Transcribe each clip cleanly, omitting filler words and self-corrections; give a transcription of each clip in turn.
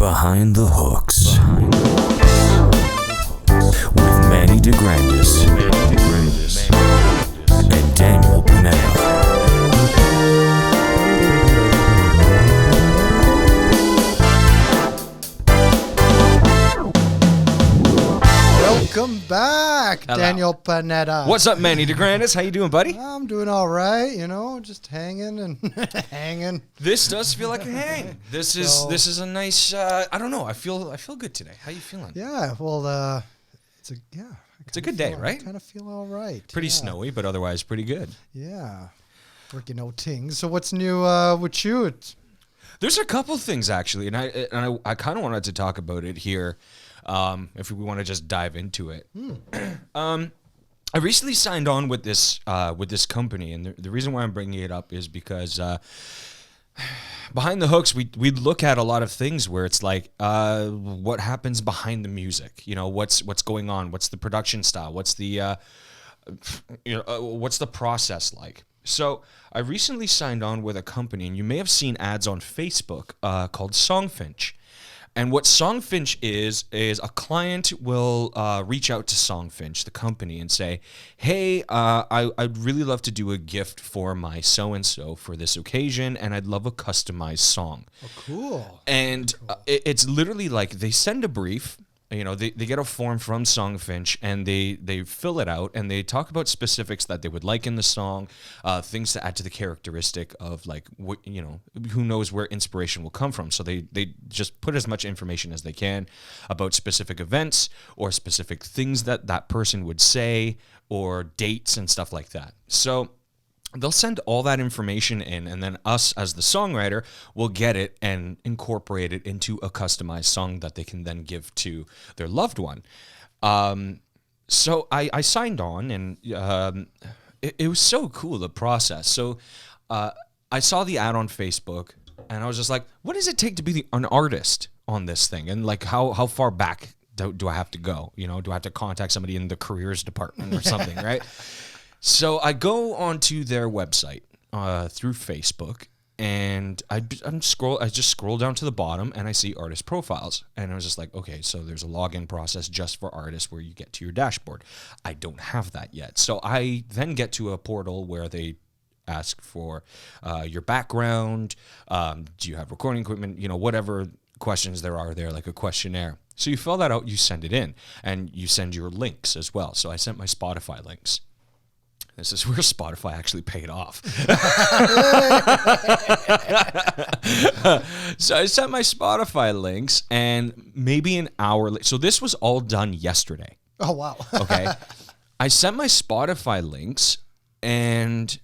Behind the Hooks. With Manny DeGrandis and Daniel Panetta. Welcome back, Hello. Daniel Panetta. What's up, Manny DeGrandis? How you doing, buddy? I'm doing all right, just hanging and hanging. This does feel like a hang. This is a nice. I don't know. I feel good today. How you feeling? Yeah, well, it's a good day, right? I kind of feel all right. Pretty snowy, but otherwise pretty good. Yeah, working out things. So what's new with you? There's a couple things actually, and I kind of wanted to talk about it here. If we want to just dive into it. I recently signed on with this company, and the reason why I'm bringing it up is because behind the hooks, we look at a lot of things where it's like, what happens behind the music? What's going on? What's the production style? What's the what's the process like? So I recently signed on with a company, and you may have seen ads on Facebook called SongFinch. And what SongFinch is a client will reach out to SongFinch, the company, and say, hey, I'd really love to do a gift for my so-and-so for this occasion, and I'd love a customized song. Oh, cool. And it's literally like they send a brief. They get a form from SongFinch, and they fill it out, and they talk about specifics that they would like in the song, things to add to the characteristic of like what who knows where inspiration will come from. So they just put as much information as they can about specific events or specific things that person would say or dates and stuff like that. So they'll send all that information in, and then us as the songwriter will get it and incorporate it into a customized song that they can then give to their loved one. So I signed on, and it was so cool, the process. So I saw the ad on Facebook, and I was just like, what does it take to be an artist on this thing? And like, how far back do I have to go? Do I have to contact somebody in the careers department or something, right? So I go onto their website through Facebook, and I just scroll down to the bottom, and I see artist profiles, and I was just like, okay, so there's a login process just for artists where you get to your dashboard. I don't have that yet, so I then get to a portal where they ask for your background, do you have recording equipment, whatever questions there are there, like a questionnaire. So you fill that out, you send it in, and you send your links as well. So I sent my Spotify links. This is where Spotify actually paid off. So I sent my Spotify links, and maybe an hour later. So this was all done yesterday. Oh, wow. Okay. I sent my Spotify links, and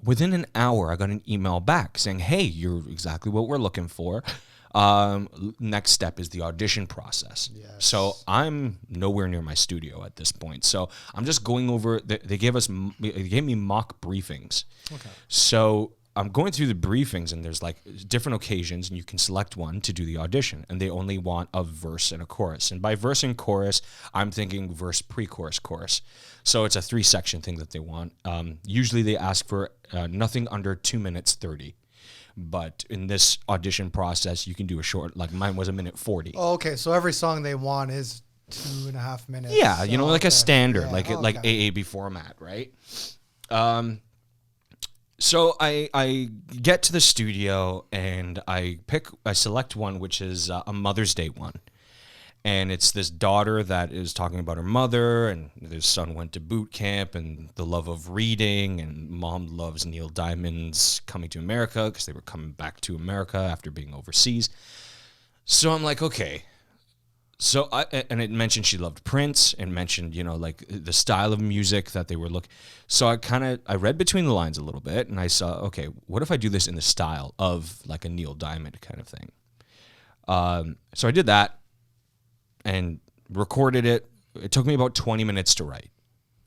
within an hour, I got an email back saying, hey, you're exactly what we're looking for. Next step is the audition process. Yes. So I'm nowhere near my studio at this point. So I'm just going over. They gave me mock briefings. Okay. So I'm going through the briefings, and there's like different occasions, and you can select one to do the audition. And they only want a verse and a chorus. And by verse and chorus, I'm thinking verse, pre-chorus, chorus. So it's a 3-section thing that they want. Usually they ask for nothing under 2 minutes 30. But in this audition process, you can do a short, like mine was 1:40. Oh, okay, so every song they want is 2.5 minutes. Yeah, like a standard, yeah. like AAB format, right? So I get to the studio, and I select one, which is a Mother's Day one. And it's this daughter that is talking about her mother, and their son went to boot camp, and the love of reading, and mom loves Neil Diamond's Coming to America because they were coming back to America after being overseas. So I'm like, okay. So and it mentioned she loved Prince, and mentioned, like the style of music that they were looking. So I read between the lines a little bit, and I saw, okay, what if I do this in the style of like a Neil Diamond kind of thing? So I did that. And recorded it. It took me about 20 minutes to write.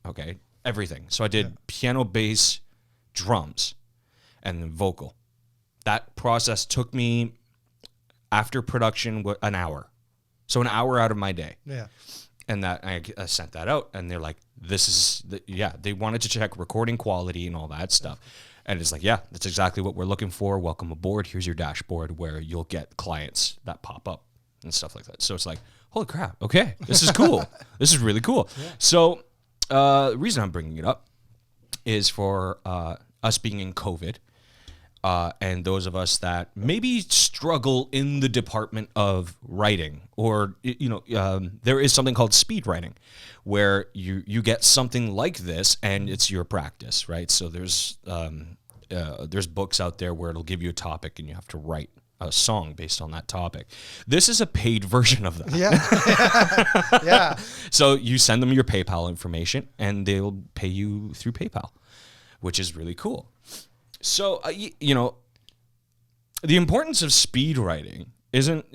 Okay, everything. So I did piano, bass, drums, and then vocal. That process took me, after production, an hour. So an hour out of my day. Yeah. And that I sent that out, and they're like, "This is they wanted to check recording quality and all that stuff." And it's like, yeah, that's exactly what we're looking for. Welcome aboard. Here's your dashboard where you'll get clients that pop up and stuff like that. So it's like, holy crap. Okay, this is cool. This is really cool. Yeah. So the reason I'm bringing it up is for us being in COVID and those of us that maybe struggle in the department of writing, or, there is something called speed writing where you get something like this and it's your practice, right? So there's books out there where it'll give you a topic and you have to write a song based on that topic. This is a paid version of that. Yeah. Yeah. So you send them your PayPal information and they'll pay you through PayPal, which is really cool. So, the importance of speed writing isn't,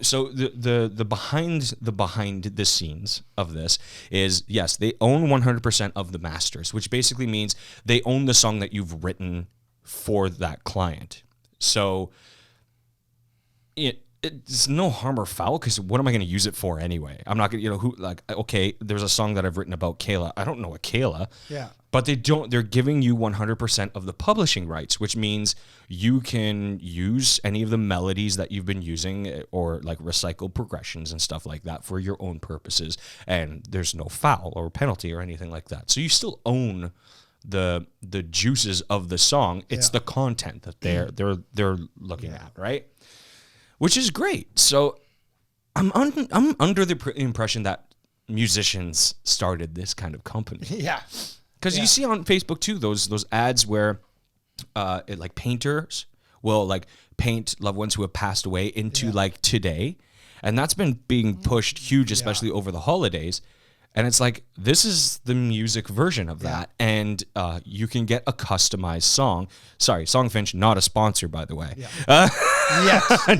so the behind the scenes of this is, yes, they own 100% of the masters, which basically means they own the song that you've written for that client. So it's no harm or foul, because what am I going to use it for anyway? I'm not going to, okay, there's a song that I've written about Kayla. I don't know a Kayla. Yeah. But they're giving you 100% of the publishing rights, which means you can use any of the melodies that you've been using, or like recycled progressions and stuff like that for your own purposes. And there's no foul or penalty or anything like that. So you still own the juices of the song. It's the content that they're looking at, right? Which is great. So I'm under the impression that musicians started this kind of company. Yeah. Because you see on Facebook too those ads where like painters will like paint loved ones who have passed away into like today, and that's been being pushed huge, especially over the holidays. And it's like, this is the music version of that, and you can get a customized song. Sorry, SongFinch, not a sponsor, by the way. Yeah.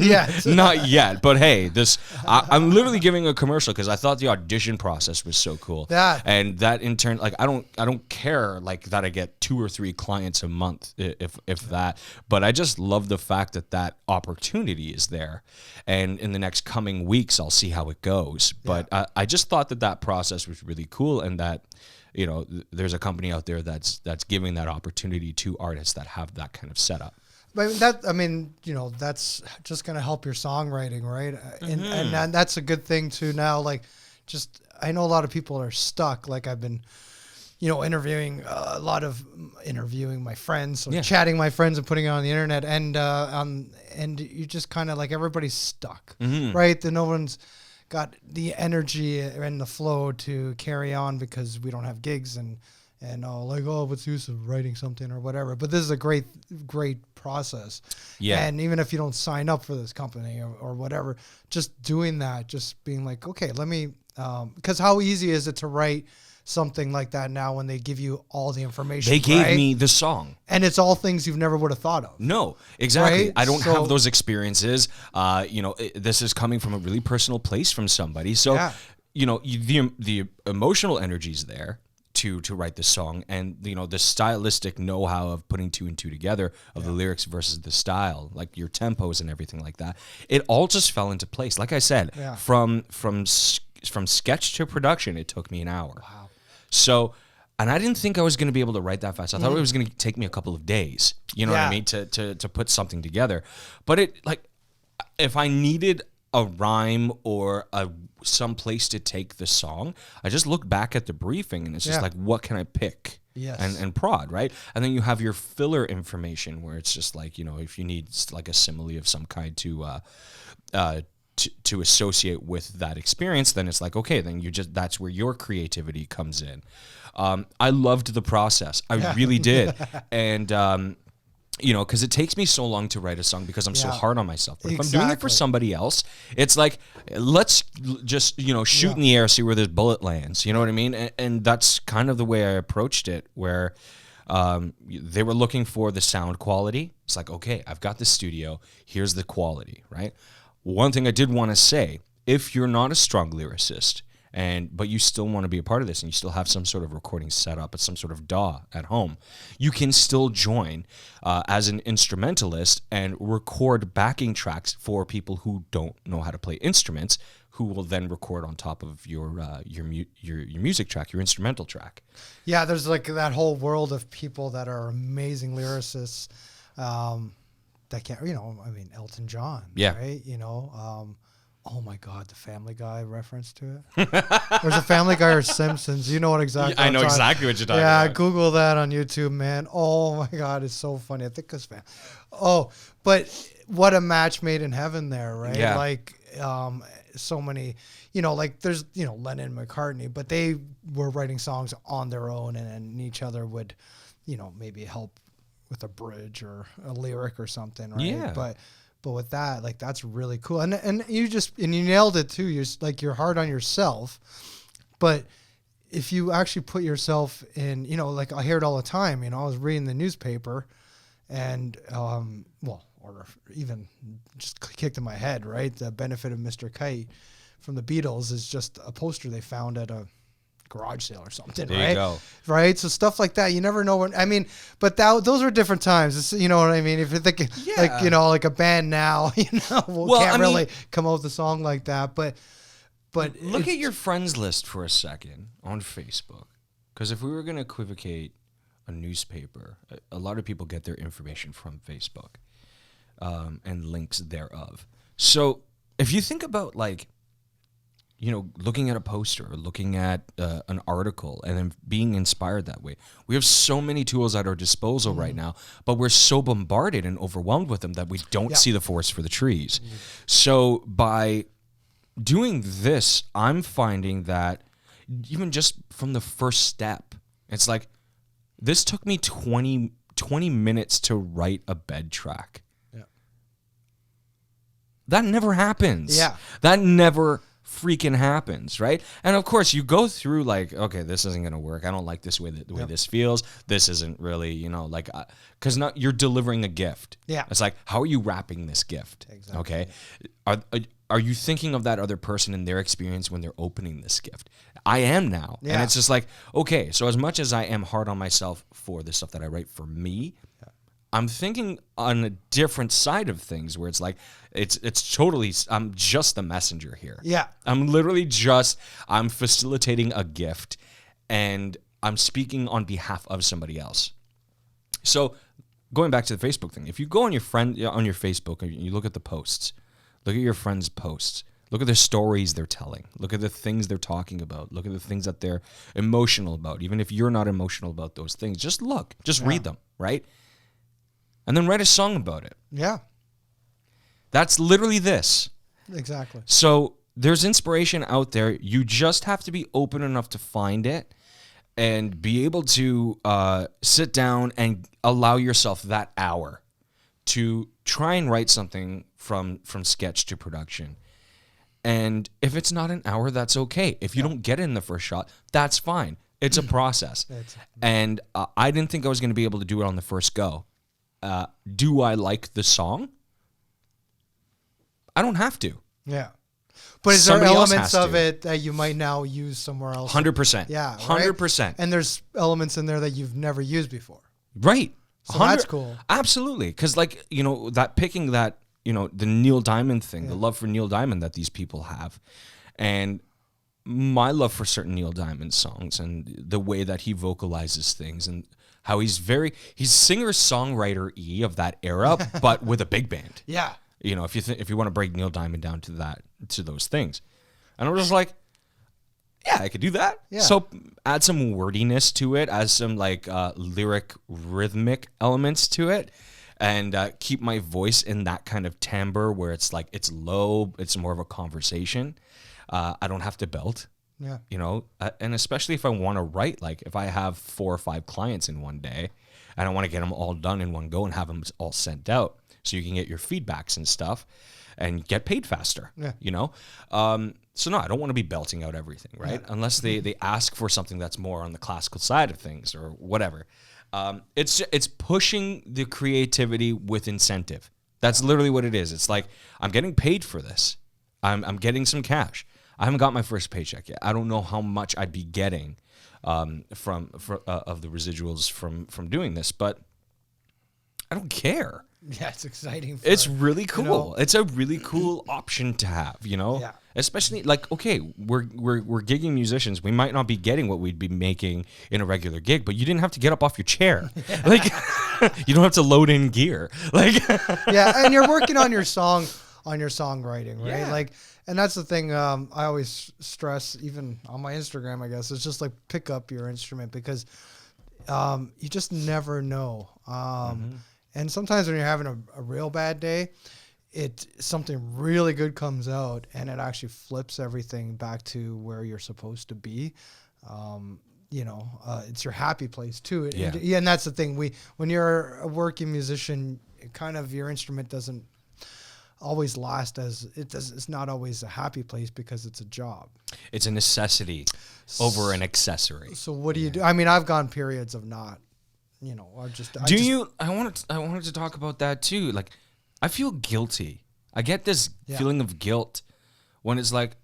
Yes. Not yet, but hey, I'm literally giving a commercial because I thought the audition process was so cool. And that in turn, like, I don't care like that I get 2 or 3 clients a month, if that, but I just love the fact that opportunity is there, and in the next coming weeks I'll see how it goes. But I just thought that process was really cool, and that there's a company out there that's giving that opportunity to artists that have that kind of setup. But that's just going to help your songwriting, right? And that's a good thing too. Now, like, I know a lot of people are stuck. Like, I've been, interviewing my friends, chatting my friends and putting it on the internet, and you just kind of like, everybody's stuck, right? Then no one's got the energy and the flow to carry on because we don't have gigs and what's the use of writing something or whatever. But this is a great process. Yeah. And even if you don't sign up for this company or whatever, just doing that, just being like, okay, let me, because how easy is it to write something like that now when they give you all the information? They gave me the song. And it's all things you've never would have thought of. No, exactly. Right? I don't have those experiences. This is coming from a really personal place from somebody. So, the emotional energy is there to write the song, and the stylistic know-how of putting 2 and 2 together of the lyrics versus the style, like your tempos and everything like that. It all just fell into place. Like I said, from sketch to production, it took me an hour. Wow. So, and I didn't think I was going to be able to write that fast. I thought it was going to take me a couple of days, what I mean, to put something together. But if I needed a rhyme or some place to take the song, I just look back at the briefing and it's just like, what can I pick? Yes. And prod, right? And then you have your filler information where it's just like, if you need like a simile of some kind to associate with that experience, then it's like, okay, then that's where your creativity comes in. I loved the process. I really did. And, because it takes me so long to write a song because I'm so hard on myself. But if I'm doing it for somebody else, it's like, let's just, shoot in the air, see where this bullet lands. You know what I mean? And that's kind of the way I approached it, where they were looking for the sound quality. It's like, okay, I've got the studio. Here's the quality, right? One thing I did want to say, if you're not a strong lyricist but you still want to be a part of this and you still have some sort of recording set up at some sort of DAW at home, you can still join as an instrumentalist and record backing tracks for people who don't know how to play instruments, who will then record on top of your music track, your instrumental track. Yeah, there's like that whole world of people that are amazing lyricists that can't, I mean, Elton John, right? Oh my God, the Family Guy reference to it. There's a Family Guy or Simpsons. You know what exactly? I know exactly what you're talking about. Yeah, Google that on YouTube, man. Oh my God, it's so funny. I think it's but what a match made in heaven there, right? Yeah. Like, so many, like there's, Lennon and McCartney, but they were writing songs on their own and each other would, maybe help with a bridge or a lyric or something, right? Yeah. But with that, like, that's really cool. And you nailed it too. You're hard on yourself, but if you actually put yourself in, like I hear it all the time, I was reading the newspaper and, or even just kicked in my head, right? The Benefit of Mr. Kite from the Beatles is just a poster they found at a garage sale or something, there right? You go. Right? So stuff like that, you never know when, but those were different times. It's, you know what I mean? If you're thinking like, like a band now, can't really come up with a song like that, but look at your friends list for a second on Facebook. Because if we were going to equivocate a newspaper, a lot of people get their information from Facebook. And links thereof. So if you think about looking at a poster or looking at an article and then being inspired that way, we have so many tools at our disposal right now, but we're so bombarded and overwhelmed with them that we don't see the forest for the trees. So by doing this, I'm finding that even just from the first step, it's like, this took me 20 minutes to write a bed track. That never happens. Yeah. That never freaking happens, right? And of course, you go through like, okay, this isn't going to work. I don't like this way, the way this feels. This isn't really, because now you're delivering a gift. Yeah. It's like, how are you wrapping this gift? Exactly. Okay. Are you thinking of that other person and their experience when they're opening this gift? I am now. Yeah. And it's just like, okay, so as much as I am hard on myself for the stuff that I write for me, I'm thinking on a different side of things where it's like, it's totally, I'm just the messenger here. Yeah. I'm literally I'm facilitating a gift and I'm speaking on behalf of somebody else. So going back to the Facebook thing, if you go on your Facebook and you look at the posts, look at your friends' posts, look at the stories they're telling, look at the things they're talking about, look at the things that they're emotional about. Even if you're not emotional about those things, just read them, right? And then write a song about it. Yeah. That's literally this. Exactly. So there's inspiration out there. You just have to be open enough to find it and be able to sit down and allow yourself that hour to try and write something from sketch to production. And if it's not an hour, that's okay. If you don't get it in the first shot, that's fine. It's a process. And I didn't think I was going to be able to do it on the first go. Do I like the song? I don't have to. Yeah. But is Somebody there else elements has of to. it that you might now use somewhere else? 100%. Yeah. Right? 100%. And there's elements in there that you've never used before. Right. So that's cool. Absolutely. Because the Neil Diamond thing, the love for Neil Diamond that these people have, and my love for certain Neil Diamond songs and the way that he vocalizes things and how he's singer-songwriter-y of that era, but with a big band. Yeah. If you want to break Neil Diamond down to those things. And I'm just like, yeah, I could do that. Yeah. So add some wordiness to it, add some lyric rhythmic elements to it, and keep my voice in that kind of timbre where it's like, it's low, it's more of a conversation. I don't have to belt. Yeah. And especially if I want to write, like if I have 4 or 5 clients in one day and I want to get them all done in one go and have them all sent out so you can get your feedbacks and stuff and get paid faster, So no, I don't want to be belting out everything, right? Yeah. Unless they ask for something that's more on the classical side of things or whatever. It's pushing the creativity with incentive. That's literally what it is. It's like, I'm getting paid for this. I'm getting some cash. I haven't got my first paycheck yet. I don't know how much I'd be getting from of the residuals from doing this, but I don't care. Yeah, it's exciting. It's really cool. You know, it's a really cool option to have, you know? Yeah. Especially like, okay, we're gigging musicians. We might not be getting what we'd be making in a regular gig, but you didn't have to get up off your chair. Like you don't have to load in gear. Like yeah, and you're working on your songwriting, right? Yeah. Like, and that's the thing I always stress, even on my Instagram, I guess, it's just like pick up your instrument because you just never know. And sometimes when you're having a real bad day, something really good comes out and it actually flips everything back to where you're supposed to be. It's your happy place too. Yeah. And that's the thing. When you're a working musician, kind of your instrument doesn't always last it's not always a happy place because it's a job. it's a necessity over an accessory. So what do you do? I mean, I've gone periods of not, I wanted to talk about that too. Like, I feel guilty. I get this feeling of guilt when it's like,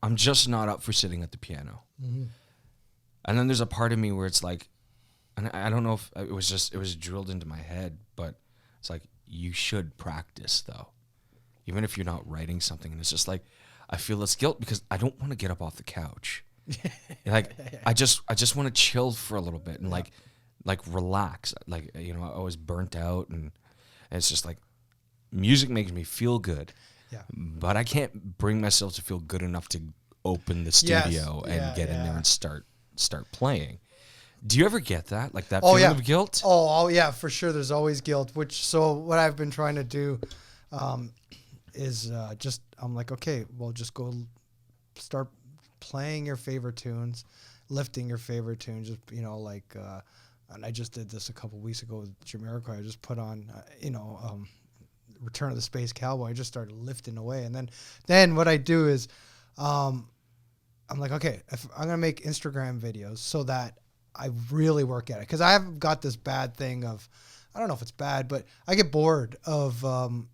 I'm just not up for sitting at the piano. Mm-hmm. And then there's a part of me where it's like, and I don't know if it was drilled into my head, but it's like, you should practice though. Even if you're not writing something. And it's just like, I feel this guilt because I don't want to get up off the couch. Like, I just want to chill for a little bit and like relax. Like, I was burnt out and it's just like, music makes me feel good. Yeah. But I can't bring myself to feel good enough to open the studio and get in there and start playing. Do you ever get that? Like that feeling of guilt? Oh, yeah, for sure. There's always guilt, so what I've been trying to do is I'm like, okay, well, just go start playing your favorite tunes, lifting your favorite tunes, just, and I just did this a couple weeks ago with Jamiroquai. I just put on, Return of the Space Cowboy. I just started lifting away. And then what I do is I'm like, okay, if I'm going to make Instagram videos so that I really work at it. Because I have got this bad thing of, I don't know if it's bad, but I get bored of, I'll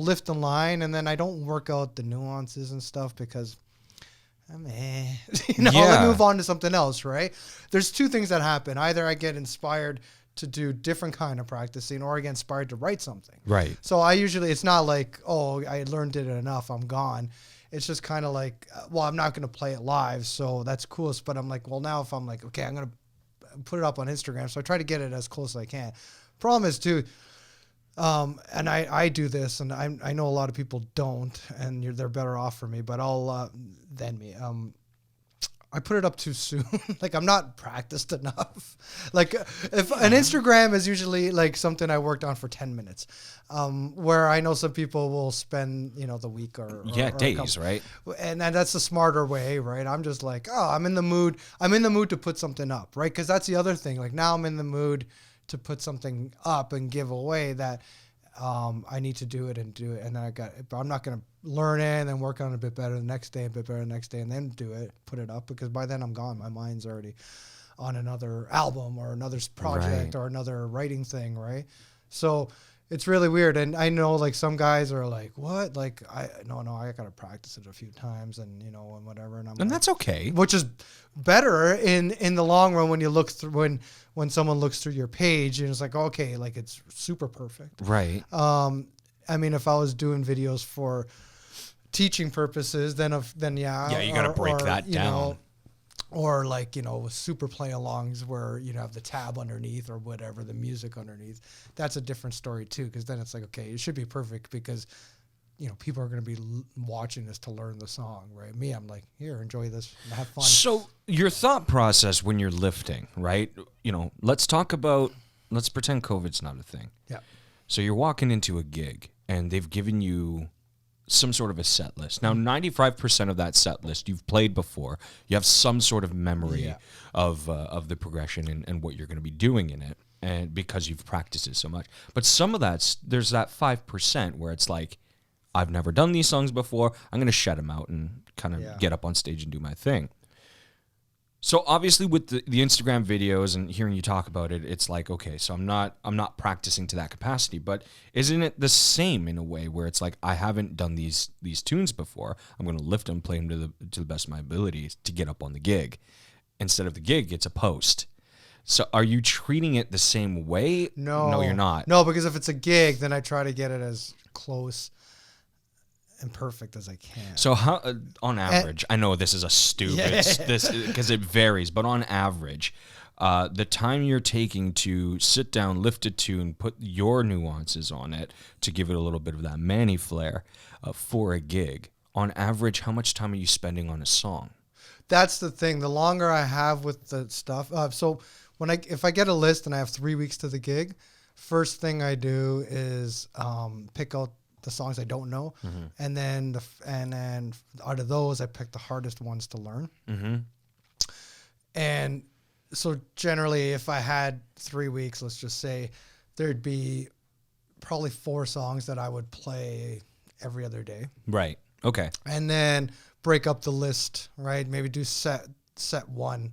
lift the line and then I don't work out the nuances and stuff because I'll move on to something else, right? There's two things that happen. Either I get inspired to do different kind of practicing or I get inspired to write something. Right. So it's not like, oh, I learned it enough, I'm gone. It's just kind of like, well, I'm not going to play it live, so that's cool. But I'm like, well, now if I'm like, okay, I'm going to put it up on Instagram. So I try to get it as close as I can. Problem is, too, and I do this, and I know a lot of people don't, and they're better off for me, but than me. I put it up too soon. Like, I'm not practiced enough. Like, if an Instagram is usually like something I worked on for 10 minutes, where I know some people will spend, the week or days, right? And that's the smarter way, right? I'm just like, oh, I'm in the mood. I'm in the mood to put something up, right? Because that's the other thing. Like, now I'm in the mood to put something up and give away that I need to do it. And then I'm not going to learn it and then work on it a bit better the next day, and then do it, put it up, because by then I'm gone. My mind's already on another album or another project or another writing thing, right? So it's really weird. And I know like some guys are like, what? Like, I got to practice it a few times and, and whatever. And that's okay. Which is better in the long run when you look through, when someone looks through your page and it's like, okay, like it's super perfect. Right. I mean, if I was doing videos for teaching purposes, then you got to break that down. Or like, super play-alongs where you have the tab underneath or whatever, the music underneath. That's a different story too, because then it's like, okay, it should be perfect because, people are going to be watching this to learn the song, right? Me, I'm like, here, enjoy this, and have fun. So your thought process when you're lifting, right? Let's pretend COVID's not a thing. Yeah. So you're walking into a gig and they've given you some sort of a set list. Now, 95% of that set list you've played before. You have some sort of memory of the progression and what you're going to be doing in it, and because you've practiced it so much. But some of there's that 5% where it's like, I've never done these songs before. I'm going to shut them out and kind of get up on stage and do my thing. So obviously with the Instagram videos and hearing you talk about it, it's like, okay, so I'm not practicing to that capacity, but isn't it the same in a way where it's like, I haven't done these tunes before. I'm going to lift them, play them to the best of my abilities to get up on the gig. Instead of the gig, it's a post. So are you treating it the same way? No, you're not. No, because if it's a gig, then I try to get it as close and perfect as I can. So how, on average, I know this is a stupid, because it varies, but on average, the time you're taking to sit down, lift a tune, put your nuances on it to give it a little bit of that Manny flair for a gig, on average, how much time are you spending on a song? That's the thing. The longer I have with the stuff, so if I get a list and I have 3 weeks to the gig, first thing I do is pick out the songs I don't know, and then out of those I pick the hardest ones to learn. And so generally, if I had 3 weeks, let's just say, there'd be probably 4 songs that I would play every other day. Right. Okay. And then break up the list, right? Maybe do set 1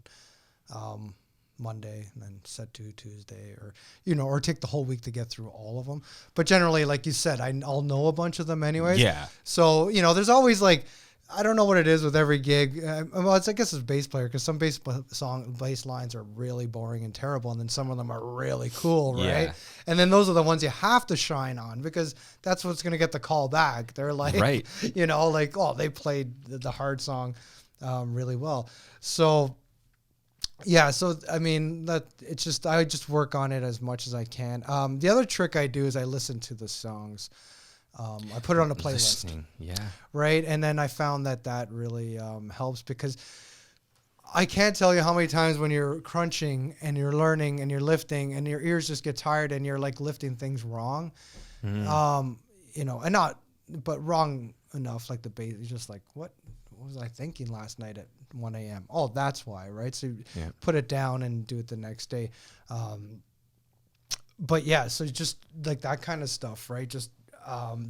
Monday and then set 2 Tuesday, or take the whole week to get through all of them. But generally, like you said, I'll know a bunch of them anyways. Yeah. So, there's always like, I don't know what it is with every gig. Well, I guess it's bass player, because some bass lines are really boring and terrible, and then some of them are really cool, right? Yeah. And then those are the ones you have to shine on, because that's what's going to get the call back. They're like, right. Like, oh, they played the hard song really well. So, yeah, so I mean, I just work on it as much as I can. The other trick I do is I listen to the songs. I put it on a playlist. Listening, yeah. Right, and then I found that really helps, because I can't tell you how many times when you're crunching and you're learning and you're lifting and your ears just get tired and you're like lifting things wrong, and but wrong enough, like the bass. You're just like, what was I thinking last night at 1 a.m.? Oh, that's why, right? So you put it down and do it the next day. But yeah, so just like that kind of stuff, right? Just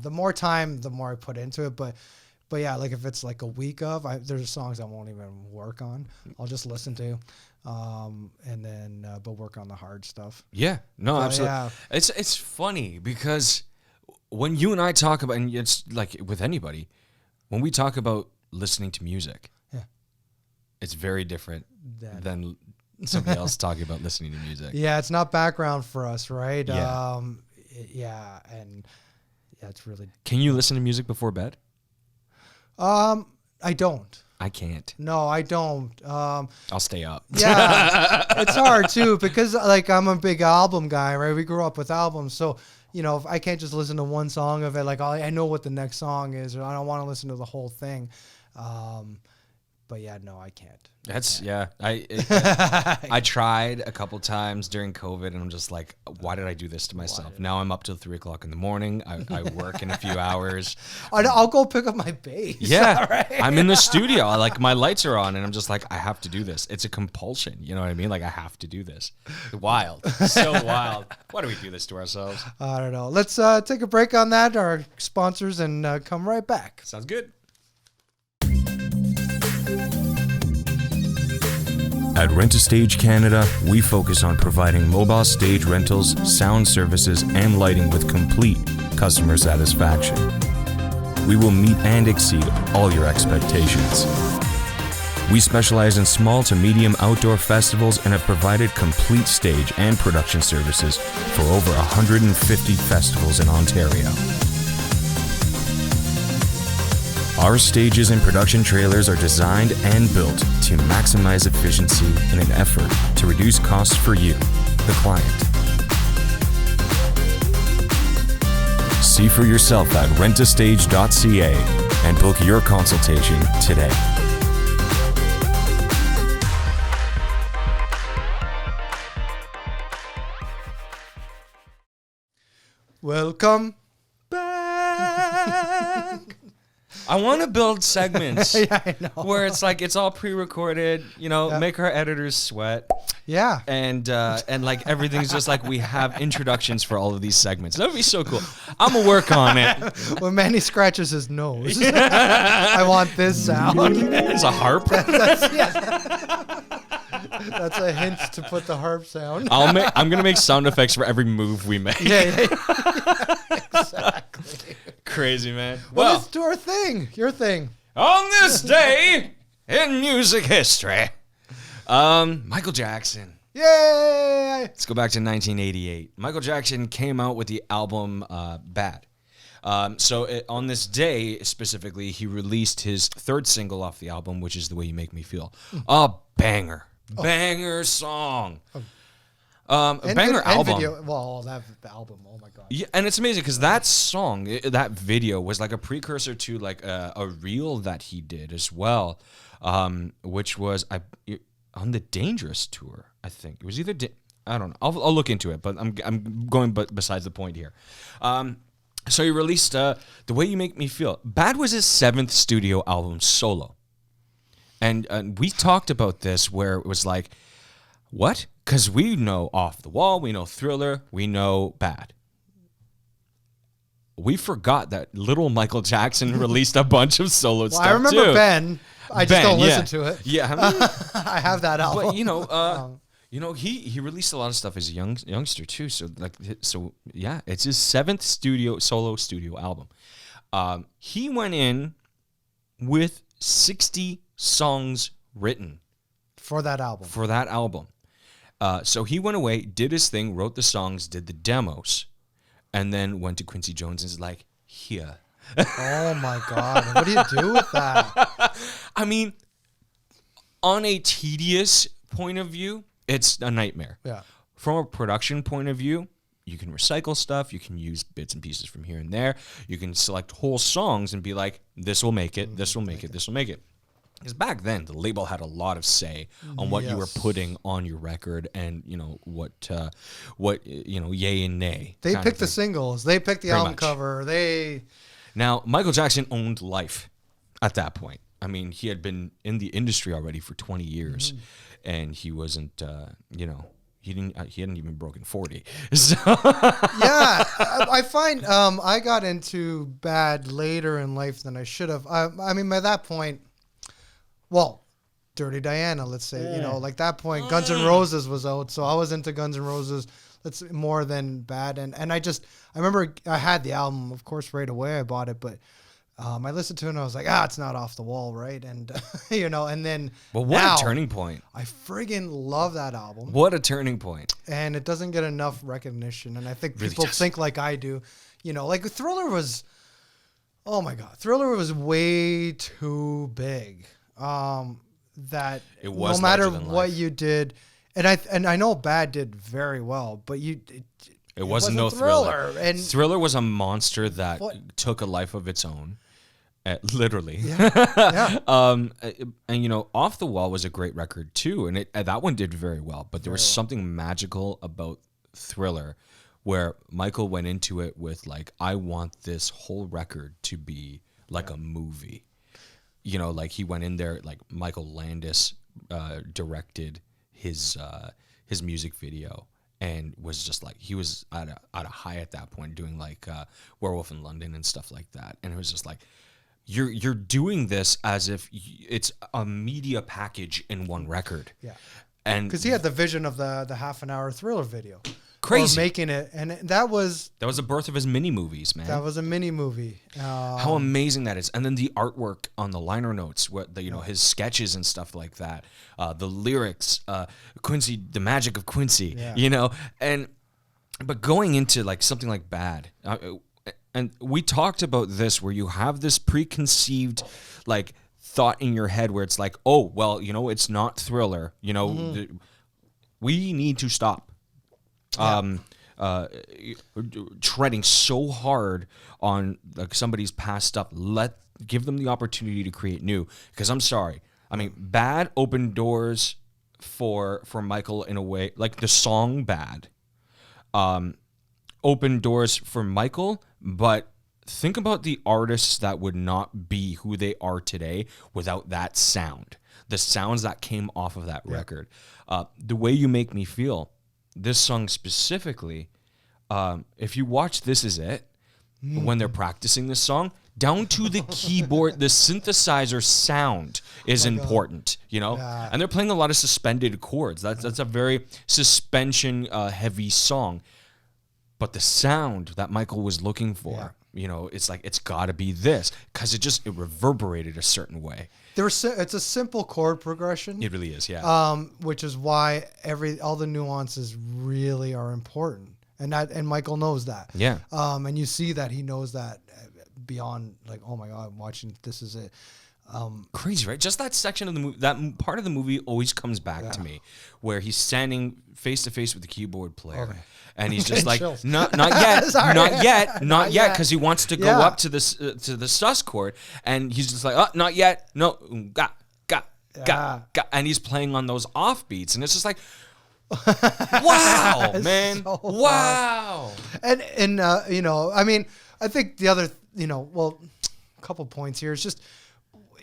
the more time, the more I put into it. But yeah, like if it's like a week of, there's songs I won't even work on. I'll just listen to, and then but work on the hard stuff. Yeah, no, But absolutely. yeah. It's funny because when you and I talk about, and it's like with anybody, when we talk about listening to music, it's very different than somebody else talking about listening to music. Yeah, it's not background for us, right? Yeah. And it's really. Can you listen to music before bed? I don't. I can't. No, I don't. I'll stay up. Yeah, it's hard too, because like I'm a big album guy, right? We grew up with albums, so if I can't just listen to one song of it, like I know what the next song is, or I don't want to listen to the whole thing. But yeah, no, I can't. I tried a couple times during COVID, and I'm just like, why did I do this to myself? Now I'm up till 3:00 in the morning. I work in a few hours. I'll go pick up my bass. Yeah, right? I'm in the studio. Like my lights are on, and I'm just like, I have to do this. It's a compulsion. You know what I mean? Like I have to do this. Wild, so wild. Why do we do this to ourselves? I don't know. Let's take a break on that, our sponsors, and come right back. Sounds good. At RentAStage Canada, we focus on providing mobile stage rentals, sound services, and lighting with complete customer satisfaction. We will meet and exceed all your expectations. We specialize in small to medium outdoor festivals and have provided complete stage and production services for over 150 festivals in Ontario. Our stages and production trailers are designed and built to maximize efficiency in an effort to reduce costs for you, the client. See for yourself at rentastage.ca and book your consultation today. Welcome back. I want to build segments I know. where it's like it's all pre-recorded, make our editors sweat. Yeah. And like everything's just like we have introductions for all of these segments. That would be so cool. I'm gonna work on it. When Manny scratches his nose, I want this sound. It's a harp. That's a hint to put the harp sound. I'm gonna make sound effects for every move we make. Yeah, exactly. Crazy, man. Well, let's do our thing. Your thing. On this day in music history, Michael Jackson. Yay! Let's go back to 1988. Michael Jackson came out with the album Bad. On this day specifically, he released his third single off the album, which is The Way You Make Me Feel. A banger. Banger song. A banger album. Video. Well, that album. Oh my god. Yeah, and it's amazing because that song, that video was like a precursor to like a reel that he did as well, which was on the Dangerous tour. I think it was either I don't know. I'll look into it, but I'm going besides the point here. So he released The Way You Make Me Feel. Bad was his 7th studio album solo, and we talked about this where it was like, what? Because we know Off the Wall, we know Thriller, we know Bad. We forgot that little Michael Jackson released a bunch of solo stuff too. I remember Ben. I just don't listen to it. Yeah, I have that album. But he released a lot of stuff as a youngster too. So it's his 7th solo studio album. He went in with 60 songs written for that album. So he went away, did his thing, wrote the songs, did the demos, and then went to Quincy Jones and was like, here. Oh my God. What do you do with that? I mean, on a tedious point of view, it's a nightmare. Yeah. From a production point of view, you can recycle stuff. You can use bits and pieces from here and there. You can select whole songs and be like, this will make it, this will make it, this will make it. Because back then, the label had a lot of say on what you were putting on your record and, what yay and nay. They picked the singles. They picked the album cover. Now, Michael Jackson owned life at that point. I mean, he had been in the industry already for 20 years, and he wasn't, he hadn't even broken 40. So yeah, I find I got into Bad later in life than I should have. I mean, by that point, well, Dirty Diana, let's say, like that point, Guns N' Roses was out, so I was into Guns N' Roses. That's more than Bad, and I remember I had the album, of course, right away. I bought it, but I listened to it and I was like, it's not Off the Wall, right? And and then well, what a turning point! I friggin' love that album. What a turning point! And it doesn't get enough recognition, and I think really people think like I do. Like Thriller was, oh my God, Thriller was way too big. That it was no matter what you did, and I know Bad did very well, but it wasn't no Thriller. And Thriller was a monster that took a life of its own, literally. Yeah. And Off the Wall was a great record too, and that one did very well. But there was something magical about Thriller, where Michael went into it with like, I want this whole record to be like a movie. Like he went in there, like Michael Landis directed his music video, and was just like, he was at a high at that point, doing like Werewolf in London and stuff like that, and it was just like, you're doing this as if it's a media package in one record. Yeah, and because he had the vision of the half an hour Thriller video. Crazy. Or making it, and that was the birth of his mini movies, man. That was a mini movie. How amazing that is! And then the artwork on the liner notes, his sketches and stuff like that, the lyrics, Quincy, the magic of Quincy, but going into like something like Bad, and we talked about this, where you have this preconceived like thought in your head where it's like, oh well, it's not Thriller, we need to stop. Treading so hard on like somebody's past stuff. Give them the opportunity to create new. Because I'm sorry, I mean, Bad opened doors for Michael in a way, like the song Bad opened doors for Michael, but think about the artists that would not be who they are today without that sound. The sounds that came off of that record. The Way You Make Me Feel. This song specifically, if you watch This Is It, when they're practicing this song, down to the keyboard, the synthesizer sound is important, you know? Yeah. And they're playing a lot of suspended chords. That's a very suspension heavy song. But the sound that Michael was looking for, you know, it's like, it's got to be this, because it reverberated a certain way. It's a simple chord progression. It really is, yeah. Which is why all the nuances really are important. And Michael knows that. Yeah. And you see that he knows that beyond, like, oh my God, I'm watching, this is it. Crazy, right? Just that section of the movie, that part of the movie always comes back to me, where he's standing face to face with the keyboard player. Okay. And he's just like, Chills. not yet, Sorry. not yet, because he wants to go Yeah. up to the sus chord, and he's just like, oh, not yet, no, ga, and he's playing on those offbeats, and it's just like, wow, man, so wow. And you know, I mean, I think the other, you know, well, a couple points here is just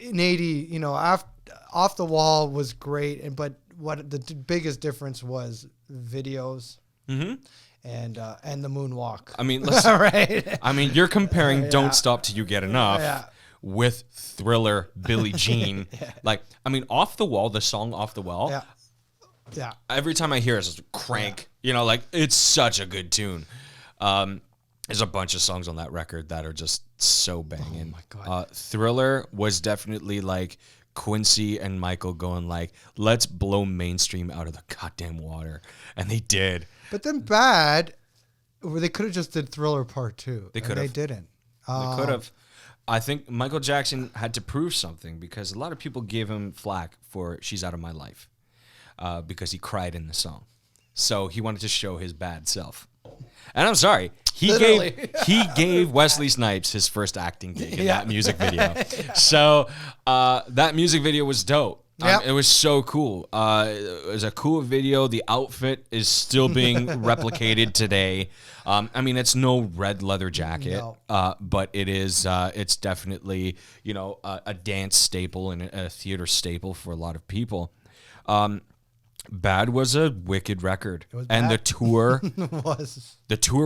in 80, you know, Off the Wall was great, but what the biggest difference was videos. Mm-hmm. And the moonwalk. I mean, listen, right. I mean, you're comparing "Don't Stop Till You Get Enough" Yeah. with Thriller, Billie Jean. Like, I mean, "Off the Wall," the song "Off the Wall." Yeah. Yeah. Every time I hear it, it's just crank. You know, like, it's such a good tune. There's a bunch of songs on that record that are just so banging. Oh my God. Thriller was definitely like Quincy and Michael going like, let's blow mainstream out of the goddamn water, and they did. But then Bad, they could have just did Thriller Part 2. They could have. They didn't. They could have. I think Michael Jackson had to prove something, because a lot of people gave him flack for "She's Out of My Life," because he cried in the song. So he wanted to show his bad self. And I'm sorry, he gave Wesley Snipes his first acting gig in that music video. So that music video was dope. Yep. It was so cool. It was a cool video. The outfit is still being replicated today. I mean, it's no red leather jacket, but it is. It's definitely, you know, a dance staple and a theater staple for a lot of people. Bad was a wicked record, and the tour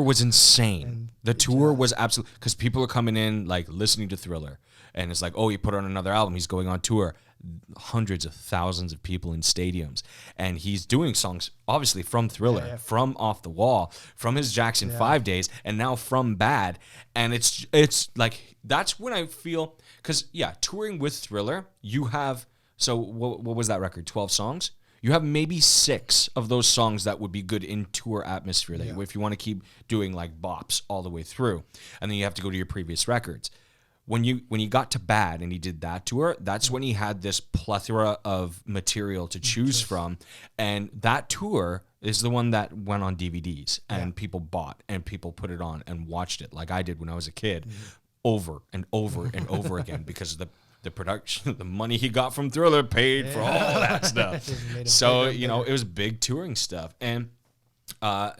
was insane. The tour was absolutely, because people are coming in like listening to Thriller, and it's like, oh, he put on another album, he's going on tour. Hundreds of thousands of people in stadiums, and he's doing songs obviously from Thriller, from Off the Wall, from his Jackson 5 days, and now from Bad. And it's like, that's when I feel, because touring with Thriller, you have, so what was that record, 12 songs? You have maybe 6 of those songs that would be good in tour atmosphere, that if you want to keep doing like bops all the way through, and then you have to go to your previous records. When he got to Bad and he did that tour, that's when he had this plethora of material to choose from. And that tour is the one that went on DVDs and people bought and people put it on and watched it, like I did when I was a kid, over and over and over again, because of the production, the money he got from Thriller paid for all that stuff. So, you know, it was big touring stuff. And I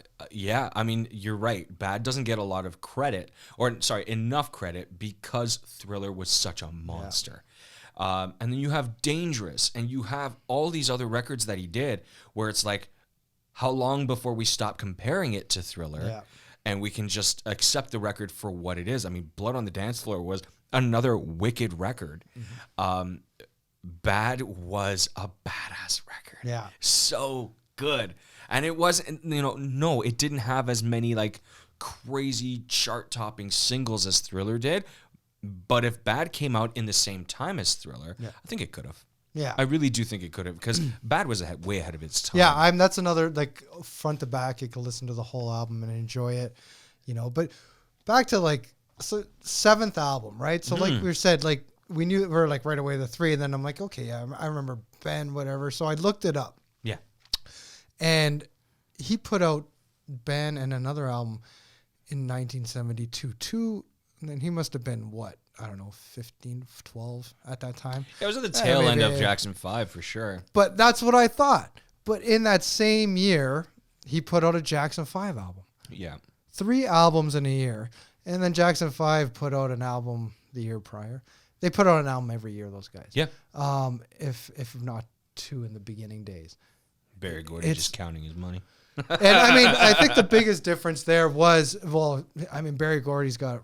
mean, you're right. Bad doesn't get a lot of credit, enough credit, because Thriller was such a monster. And then you have Dangerous, and you have all these other records that he did, where it's like, how long before we stop comparing it to Thriller, and we can just accept the record for what it is? I mean, Blood on the Dance Floor was another wicked record. Bad was a badass record. Yeah, so good. And it wasn't, it didn't have as many like crazy chart-topping singles as Thriller did. But if Bad came out in the same time as Thriller, I think it could have. Yeah, I really do think it could have, because Bad was way ahead of its time. Yeah, that's another, like, front to back, you can listen to the whole album and enjoy it, But back to like, so 7th album, right? So like we said, like we knew we were like right away the 3, and then I'm like, okay, I remember Ben, whatever. So I looked it up. Yeah. And he put out Ben and another album in 1972. And then he must have been, what? I don't know, 15, 12 at that time. It was at the tail end of Jackson 5 for sure. But that's what I thought. But in that same year, he put out a Jackson 5 album. Yeah. 3 albums in a year. And then Jackson 5 put out an album the year prior. They put out an album every year, those guys. Yeah. If not 2 in the beginning days. Barry Gordy just counting his money. And I mean, I think the biggest difference there was, Barry Gordy's got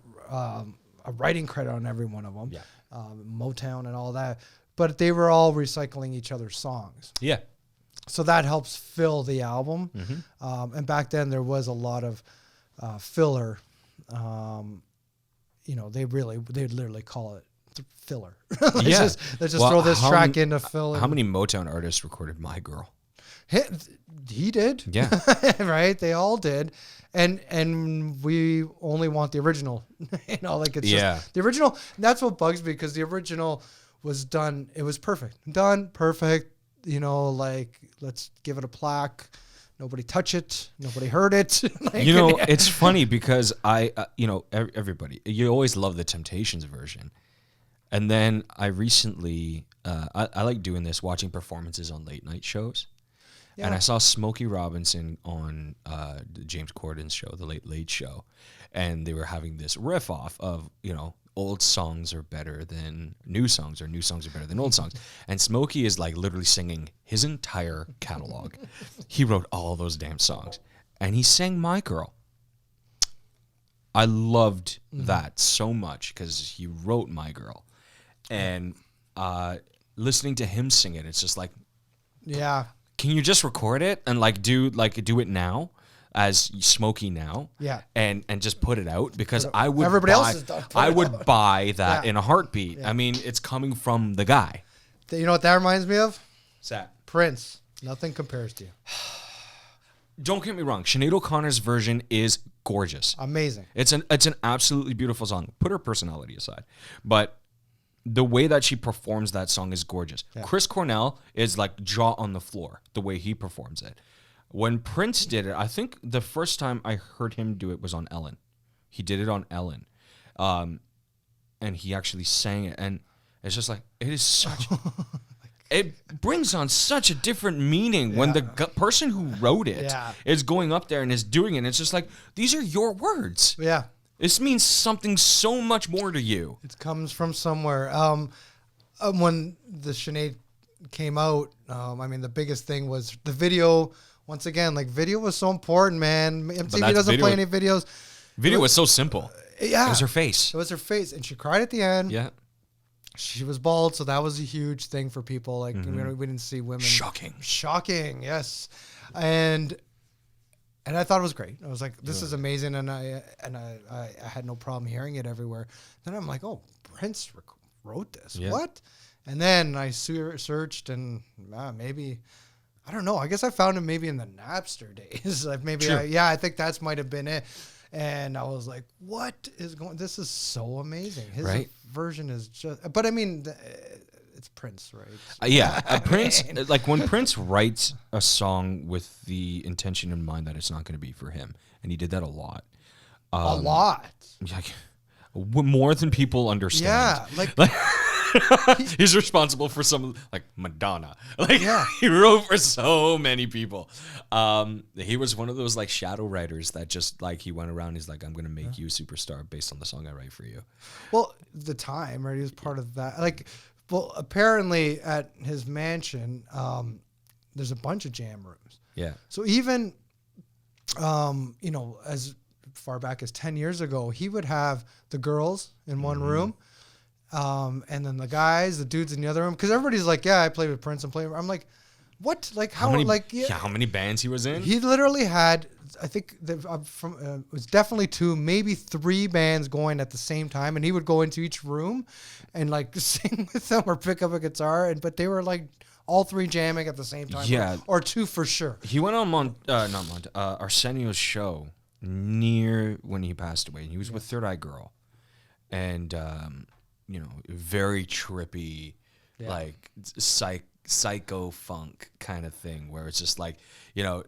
a writing credit on every one of them. Yeah. Motown and all that. But they were all recycling each other's songs. Yeah. So that helps fill the album. And back then there was a lot of filler. You know, they'd literally call it filler. let's just throw this track into filler. How many Motown artists recorded My Girl? He did. Yeah. Right? They all did. And we only want the original. You know, like it's just the original. That's what bugs me, because the original was done. It was perfect. Done perfect. You know, like, let's give it a plaque. Nobody touch it. Nobody heard it. Like, you know, it's funny because everybody, you always love the Temptations version. And then I recently, I like doing this, watching performances on late night shows. Yeah. And I saw Smokey Robinson on James Corden's show, The Late Late Show. And they were having this riff off of, you know, old songs are better than new songs, or new songs are better than old songs. And Smokey is like literally singing his entire catalog. He wrote all those damn songs. And he sang My Girl. I loved that so much because he wrote My Girl. And listening to him sing it, it's just like, yeah. Can you just record it and do it now? As Smokey now, and just put it out, because I would everybody else is done. I would buy that in a heartbeat. I mean, it's coming from the guy. You know what that reminds me of? What's that? Prince. Nothing compares to you. Don't get me wrong. Sinead O'Connor's version is gorgeous, amazing. It's an absolutely beautiful song. Put her personality aside, but the way that she performs that song is gorgeous. Yeah. Chris Cornell is like jaw on the floor the way he performs it. When Prince did it, I think the first time I heard him do it was on Ellen. He did it on Ellen. And he actually sang it. And it's just like, it is such... it brings on such a different meaning when the person who wrote it is going up there and is doing it. And it's just like, these are your words. Yeah. This means something so much more to you. It comes from somewhere. When the Sinead came out, I mean, the biggest thing was the video... Once again, like, video was so important, man. MTV doesn't play any videos. Video was so simple. Yeah. It was her face. It was her face. And she cried at the end. Yeah. She was bald, so that was a huge thing for people. Like, we didn't see women. Shocking, yes. And I thought it was great. I was like, this is amazing. And I had no problem hearing it everywhere. Then I'm like, oh, Prince wrote this. Yeah. What? And then I searched, and maybe... I don't know. I guess I found him maybe in the Napster days. Like, maybe, I think that's might have been it. And I was like, what is going? This is so amazing. His version is just, but I mean, it's Prince, right? Prince, like, when Prince writes a song with the intention in mind that it's not going to be for him. And he did that a lot. A lot. Like, more than people understand. Yeah. Like he's responsible for some, like, Madonna. Like, he wrote for so many people. He was one of those, like, shadow writers that just, like, he went around. He's like, I'm gonna make you a superstar based on the song I write for you. Well, the time, right? He was part of that. Like, well, apparently at his mansion, there's a bunch of jam rooms. Yeah. So even, you know, as far back as 10 years ago, he would have the girls in one room. And then the guys, the dudes in the other room, because everybody's like, yeah, I played with Prince and played. I'm like, what? Like, how many, like, how many bands he was in? He literally had, I think, it was definitely 2, maybe 3 bands going at the same time, and he would go into each room and, like, sing with them or pick up a guitar, but they were like all 3 jamming at the same time, or 2 for sure. He went on Arsenio's show near when he passed away. He was with Third Eye Girl, and you know, very trippy, like psycho funk kind of thing, where it's just like, you know,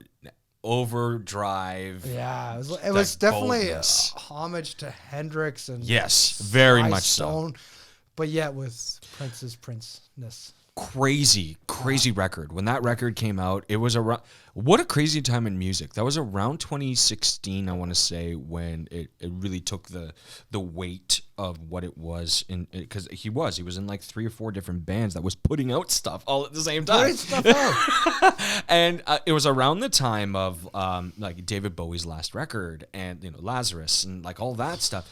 overdrive. Yeah, it was definitely a homage to Hendrix and very much so. But yet with Prince's Prince-ness. Crazy record. When that record came out, it was around, what a crazy time in music. That was around 2016, I want to say, when it really took the weight of what it was in, because he was in like 3 or 4 different bands that was putting out stuff all at the same time. And it was around the time of like David Bowie's last record, and, you know, Lazarus and like all that stuff.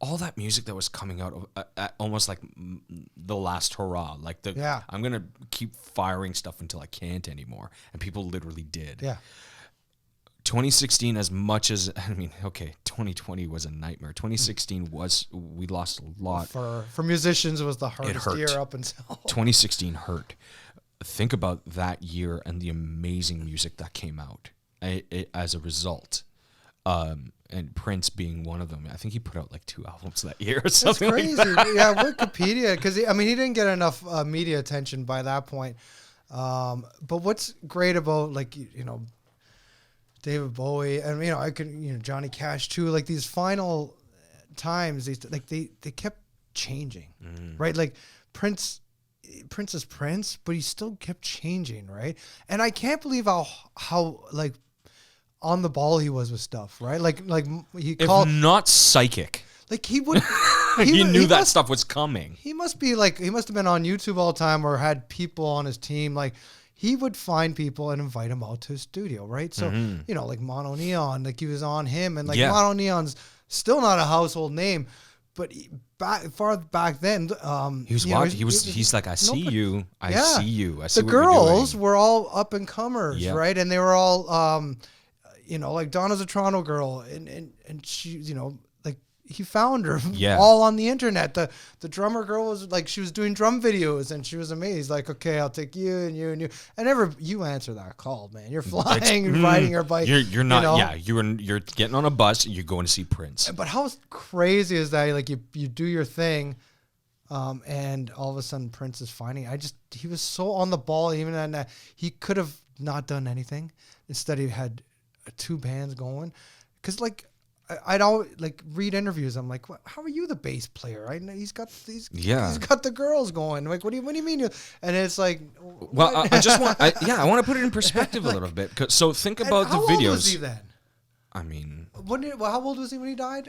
all that music that was coming out of almost like the last hurrah, like I'm gonna keep firing stuff until I can't anymore, and people literally did. Yeah. 2016, as much as 2020 was a nightmare. 2016 we lost a lot. For musicians, it was the hardest year up until 2016 hurt. Think about that year and the amazing music that came out as a result. And Prince being one of them. I think he put out like 2 albums that year or something. That's crazy. Like that. Yeah, Wikipedia, because he didn't get enough media attention by that point. But what's great about David Bowie and Johnny Cash too, like these final times, they kept changing, right? Like Prince is Prince, but he still kept changing, right? And I can't believe how like on the ball he was with stuff, right? Like he called, if not psychic, like he would. He knew that stuff was coming. He must have been on YouTube all the time or had people on his team. Like he would find people and invite them out to his studio, right? So, like Mono Neon, like he was on him, and like Mono Neon's still not a household name, but far back then, he was watching. He's like, I see you. I see you. I see the what girls you're doing. were all up and comers, right? And they were all, like Donna's a Toronto girl, and she, like he found her all on the internet. The drummer girl was like, she was doing drum videos, and she was amazed. Like, okay, I'll take you and you and you. And you answer that call, man. You're flying and riding your bike. You're not. Yeah, you're getting on a bus. And you're going to see Prince. But how crazy is that? Like you do your thing, and all of a sudden Prince is finding. He was so on the ball. Even and he could have not done anything. Instead, he had 2 bands going, because like I'd always like read interviews. I'm like, how are you the bass player? Right? He's got the girls going. Like, what do you mean? And it's like, well, I want to put it in perspective a little bit. So think about the videos. How old was he then? I mean, how old was he when he died?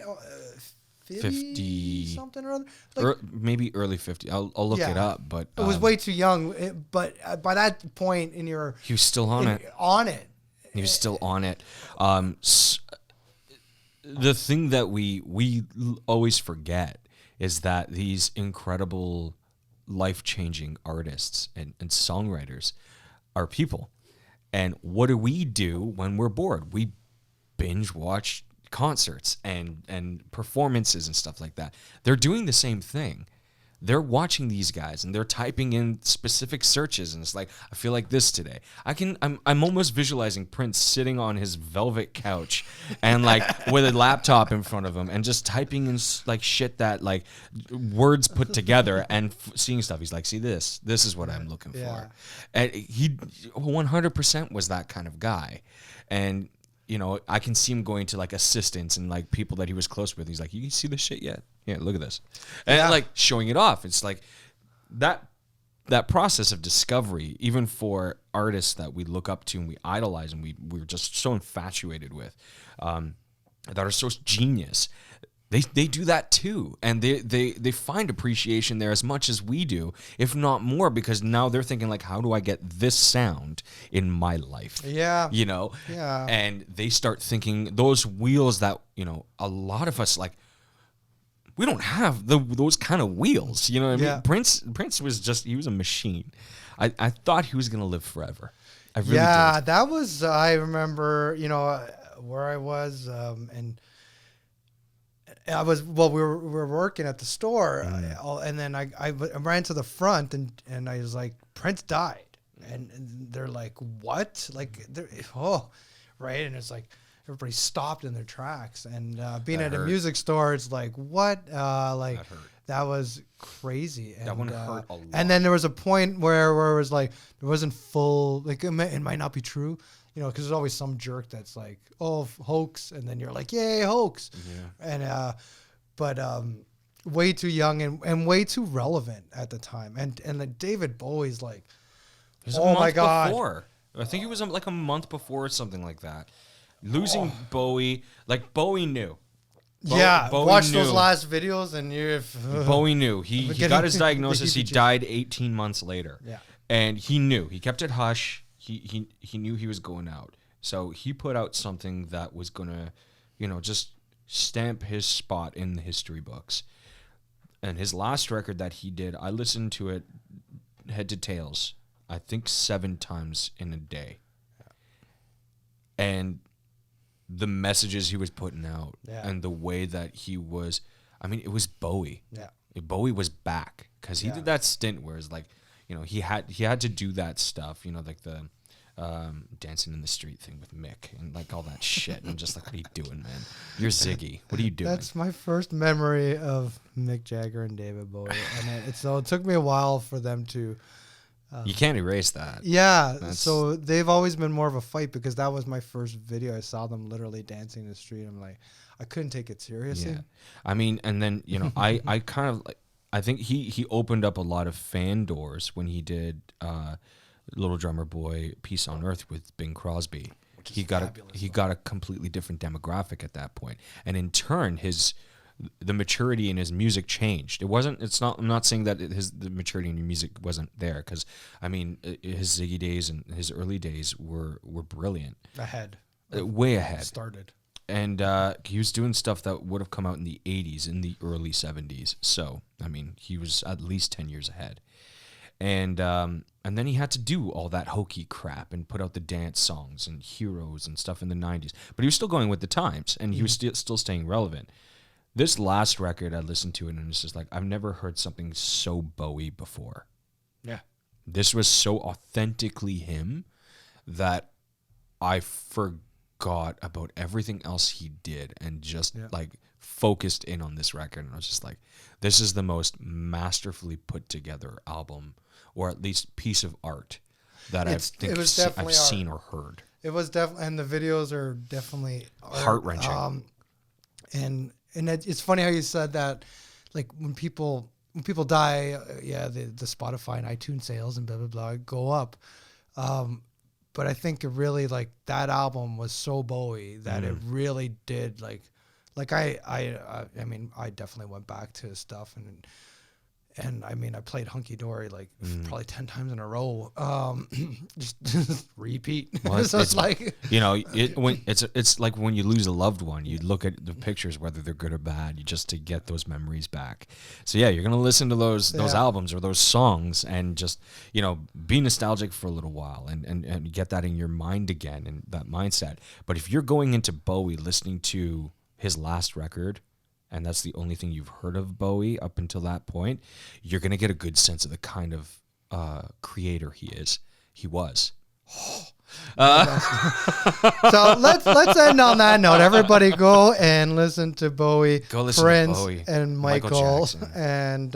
50 something or other. Like, maybe early 50. I'll look it up, but it was way too young. But by that point in your, he was still on it. He was still on it. The thing that we always forget is that these incredible, life-changing artists and songwriters are people. And what do we do when we're bored? We binge watch concerts and performances and stuff like that. They're doing the same thing. They're watching these guys and they're typing in specific searches, and it's like, I feel like this today. I'm almost visualizing Prince sitting on his velvet couch and like with a laptop in front of him and just typing in like shit that like words put together and seeing stuff. He's like, see this is what I'm looking for. And he 100% was that kind of guy. And I can see him going to like assistants and like people that he was close with. He's like, you see this shit yet? Yeah, look at this. And like showing it off. It's like that process of discovery, even for artists that we look up to and we idolize and we're just so infatuated with, that are so genius. They do that too, and they find appreciation there as much as we do, if not more, because now they're thinking like, how do I get this sound in my life? Yeah, Yeah, and they start thinking those wheels that a lot of us like. We don't have those kind of wheels, you know what I mean? Prince was he was a machine. I thought he was gonna live forever. I really did. That was I remember where I was and. We were working at the store, and then I ran to the front and I was like, Prince died, and they're like, what? Like, right? And it's like everybody stopped in their tracks, and being at a music store, it's like, what? Like that was crazy. And, that one hurt a lot. And then there was a point where it was like it wasn't full. Like it might not be true. Because there's always some jerk that's like, oh, hoax. And then you're like, yay, hoax. Yeah. And, way too young and way too relevant at the time. And David Bowie's like, oh my God. Before. I think it was like a month before or something like that. Losing Bowie, like Bowie knew. Bowie watch those last videos and Bowie knew. He got his diagnosis. He died 18 months later. Yeah. And he knew. He kept it hush. He knew he was going out, so he put out something that was gonna, just stamp his spot in the history books. And his last record that he did, I listened to it head to tails, I think 7 times in a day. And the messages he was putting out and the way that he was, I mean, it was Bowie. Yeah. Bowie was back because he did that stint where it's like, you know, he had to do that stuff, you know, like the dancing in the street thing with Mick and like all that shit. And I'm just like, what are you doing, man? You're Ziggy. What are you doing? That's my first memory of Mick Jagger and David Bowie. And so it took me a while for them to... you can't erase that. Yeah, so they've always been more of a fight because that was my first video. I saw them literally dancing in the street. I'm like, I couldn't take it seriously. Yeah. I mean, and then, you know, I kind of like, I think he opened up a lot of fan doors when he did Little Drummer Boy, Peace on Earth with Bing Crosby. He got a completely different demographic at that point, and in turn, the maturity in his music changed. I'm not saying that the maturity in your music wasn't there, because I mean, his Ziggy days and his early days were brilliant, way ahead. Started. And he was doing stuff that would have come out in the 80s, in the early 70s. So, I mean, he was at least 10 years ahead. And then he had to do all that hokey crap and put out the dance songs and heroes and stuff in the 90s. But he was still going with the times, and he was still staying relevant. This last record, I listened to it, and it's just like, I've never heard something so Bowie before. Yeah. This was so authentically him that I forgot about everything else he did and just like focused in on this record. And I was just like, this is the most masterfully put together album, or at least piece of art that I've seen or heard. It was definitely, and the videos are definitely heart-wrenching. And it's funny how you said that, like when people die, the Spotify and iTunes sales and blah blah blah go up. But I think it really, like, that album was so Bowie that it really did, like I mean, I definitely went back to his stuff, and I mean, I played Hunky Dory like probably 10 times in a row. Just repeat. Well, so it's like, you know, it's like when you lose a loved one, you look at the pictures, whether they're good or bad, just to get those memories back. So yeah, you're gonna listen to those albums or those songs and just, you know, be nostalgic for a little while and get that in your mind again and that mindset. But if you're going into Bowie listening to his last record, and that's the only thing you've heard of Bowie up until that point, you're going to get a good sense of the kind of creator he was. So let's end on that note. Everybody go and listen to Bowie, Prince, to Bowie, and Michael and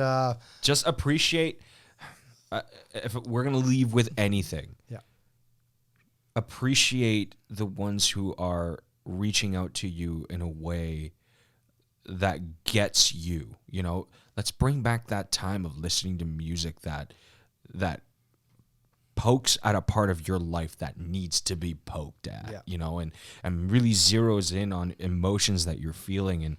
just appreciate, if we're going to leave with anything, appreciate the ones who are reaching out to you in a way that gets you. You know, let's bring back that time of listening to music that pokes at a part of your life that needs to be poked at, you know, and really zeroes in on emotions that you're feeling, and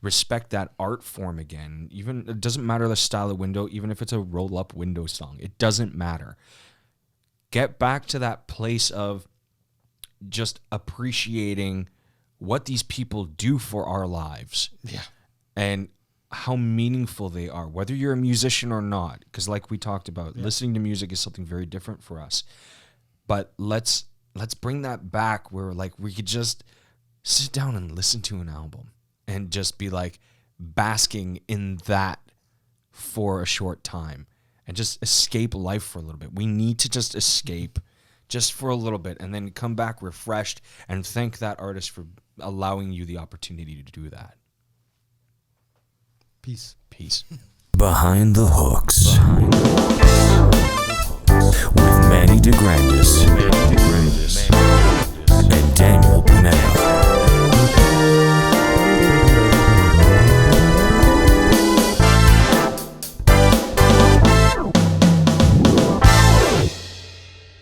respect that art form again. Even, it doesn't matter the style of window, even if it's a roll up window song, it doesn't matter. Get back to that place of just appreciating what these people do for our lives, and how meaningful they are, whether you're a musician or not. Because like we talked about, listening to music is something very different for us. But let's bring that back, where like we could just sit down and listen to an album and just be like basking in that for a short time and just escape life for a little bit. We need to just escape just for a little bit and then come back refreshed and thank that artist for allowing you the opportunity to do that. Peace. Behind the Hooks. With Manny DeGrandis and Daniel